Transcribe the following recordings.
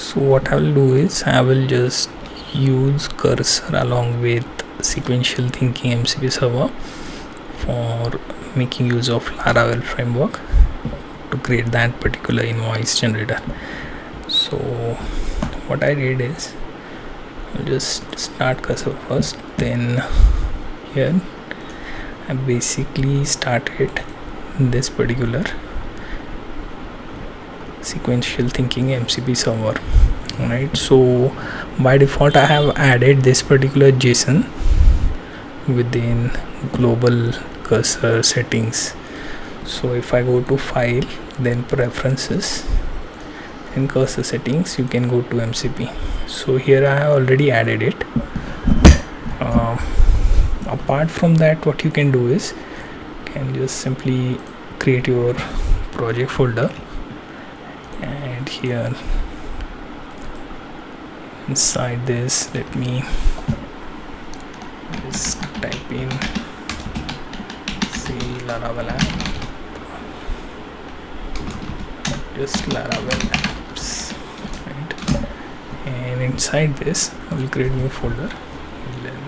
So what I will do is I will just use cursor along with sequential thinking MCP server for making use of Laravel framework to create that particular invoice generator. So what I did is I'll just start cursor first, then here I basically started this particular sequential thinking MCP server. Right, so by default I have added this particular JSON within global cursor settings. So if I go to file, then preferences, and cursor settings, you can go to MCP. So here I have already added it. Apart from that, what you can do is you can just simply create your project folder, and here inside this, let me just type in say Laravel app, just Laravel apps, right? And inside this I will create new folder,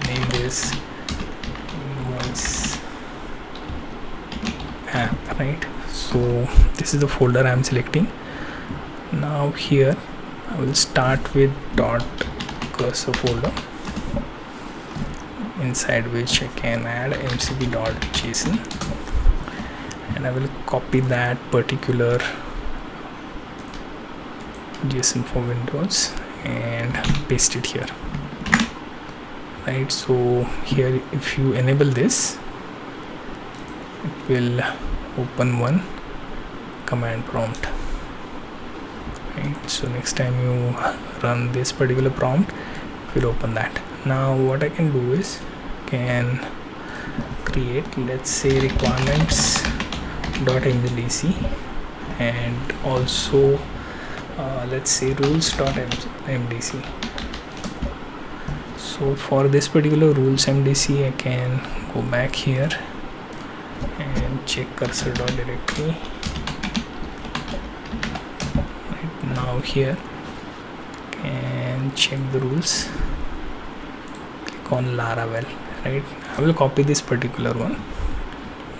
name this invoice app, right? So this is the folder I am selecting. Now here I will start with dot cursor folder, inside which I can add mcp.json, and I will copy that particular JSON for Windows and paste it here, right? So here if you enable this, it will open one command prompt, right? So next time you run this particular prompt, it will open that. Now what I can do is can create, let's say, requirements .mdc, and also let's say rules.mdc. So for this particular rules MDC, I can go back here and check cursor.directory. Right now here can check the rules, click on Laravel, right? I will copy this particular one.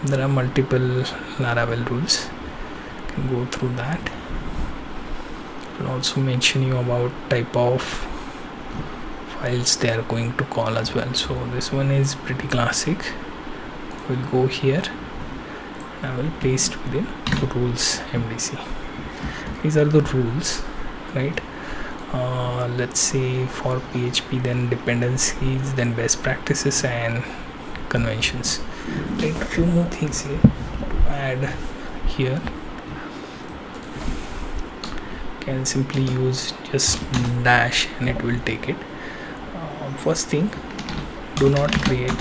There are multiple Laravel rules, you can go through that. I'll also mention you about type of files they are going to call as well. So this one is pretty classic. We'll go here and I will paste within rules MDC. These are the rules, right? Let's say for PHP, then dependencies, then best practices and conventions, right? A few more things here to add here. Can simply use just dash and it will take it. First thing, do not create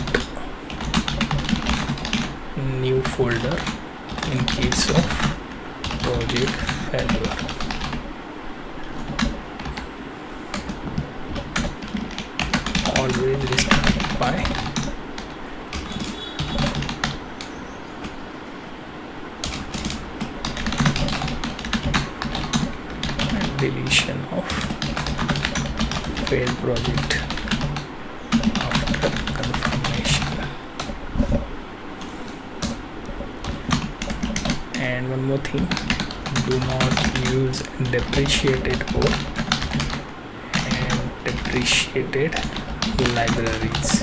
new folder in case of project failure. Always restart by deletion of failed project after confirmation. And one more thing, do not use depreciated code and depreciated libraries,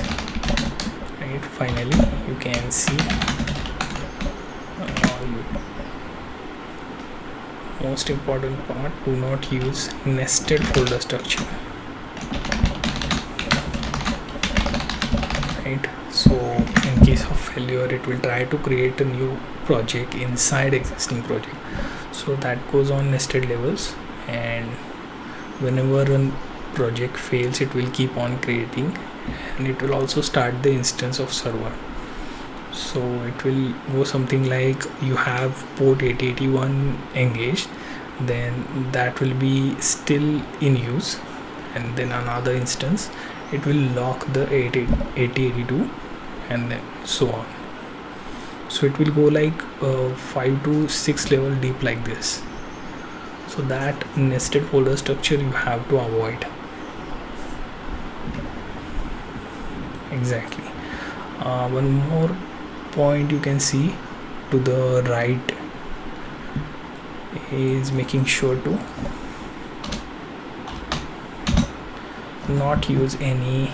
right? Finally you can see most important part, do not use nested folder structure, right? So in case of failure, it will try to create a new project inside existing project. So that goes on nested levels, and whenever a project fails, it will keep on creating, and it will also start the instance of server. So it will go something like you have port 8081 engaged, then that will be still in use, and then another instance it will lock the 8082, and then so on. So it will go like 5 to 6 level deep like this. So So that nested folder structure you have to avoid. Exactly. One more point you can see to the right is making sure to not use any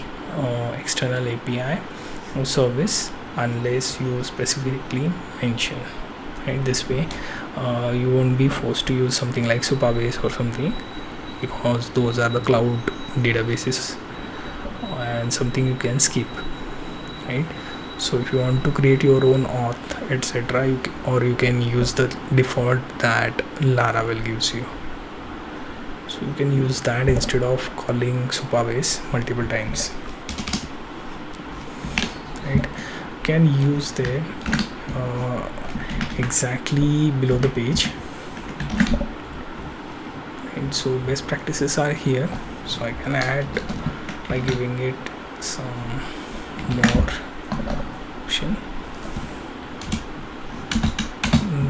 external API or service unless you specifically mention. Right, this way you won't be forced to use something like Supabase or something, because those are the cloud databases and something you can skip, right? So if you want to create your own auth, etc., you can use the default that Laravel gives you. So you can use that instead of calling Supabase multiple times, right? You can use there exactly below the page, and so best practices are here. So I can add by giving it some more option.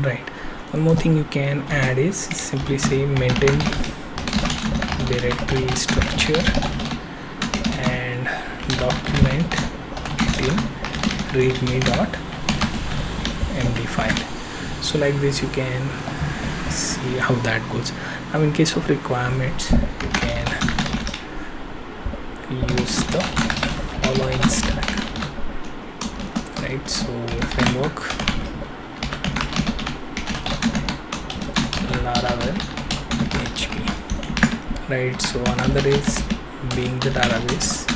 Right, one more thing you can add is simply say maintain directory structure and document it in readme.md file. So like this you can see how that goes. Now in case of requirements, you can use the following stack, right? So framework, Laravel, PHP, right? So another is being the database.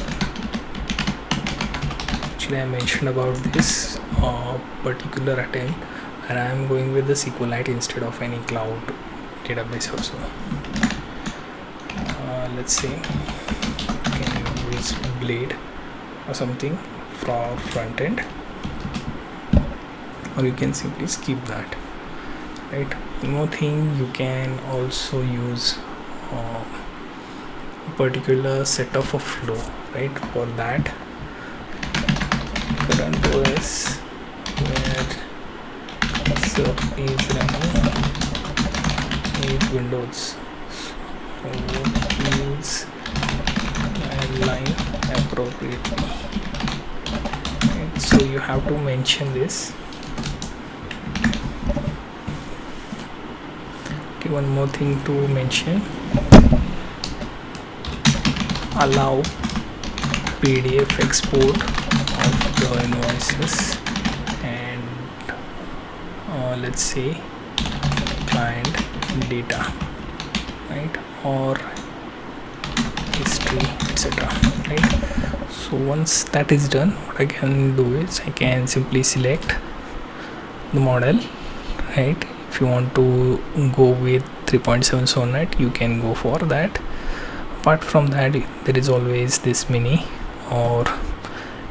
Actually I mentioned about this particular attempt, and I am going with the SQLite instead of any cloud database also. Let's say you can use Blade or something for front end, or you can simply skip that, right? One more thing, you can also use a particular set of a flow, right? For that, current OS where SUP is running is Windows, so use line appropriately, right? So you have to mention this. Okay, one more thing to mention, allow PDF export of the invoices and let's say client data, right, or history, etc., right? So once that is done, what I can do is I can simply select the model, right? If you want to go with 3.7 sonnet, you can go for that. Apart from that, there is always this mini, or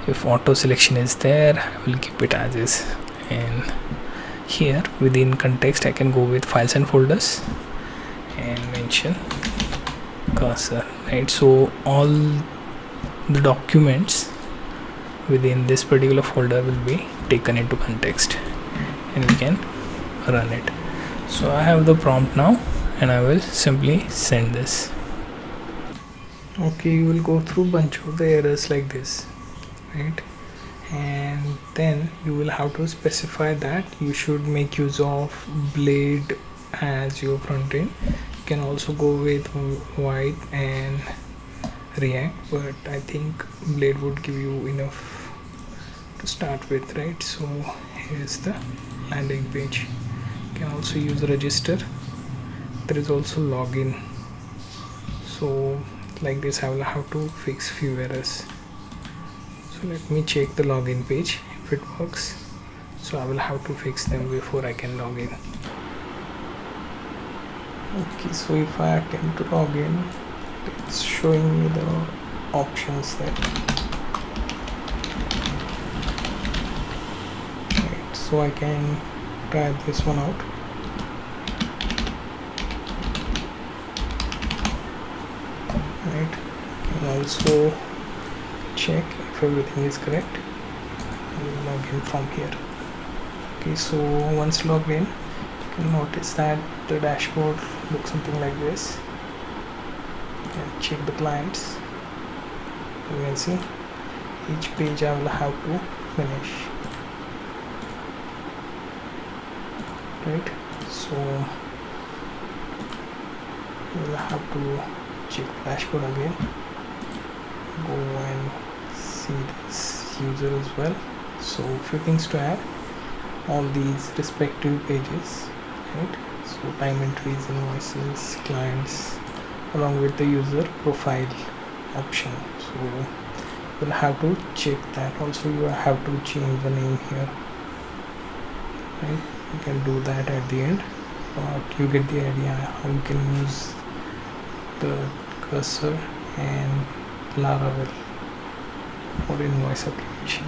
if auto selection is there, I will keep it as is. And here within context I can go with files and folders and mention cursor, right? So all the documents within this particular folder will be taken into context, and we can run it. So I have the prompt now, and I will simply send this. Okay, you will go through bunch of the errors like this, right? And then you will have to specify that you should make use of Blade as your front end. You can also go with White and React, but I think Blade would give you enough to start with, right? So here's the landing page. You can also use register. There is also login. So like this I will have to fix few errors. So let me check the login page if it works. So I will have to fix them before I can log in. Okay, so if I attempt to log in, it's showing me the options there. Right, so I can try this one out. Right, you can also check if everything is correct. I will log in from here. Okay, so once logged in, you Notice that the dashboard looks something like this. And check the clients. You can see each page I will have to finish, right? So we'll have to check the dashboard again, go and see this user as well. So few things to add, all these respective pages, right? So time entries, invoices, clients, along with the user profile option. So you'll have to check that. Also you have to change the name here, right? You can do that at the end, but you get the idea how you can use the cursor and Laravel for invoice application.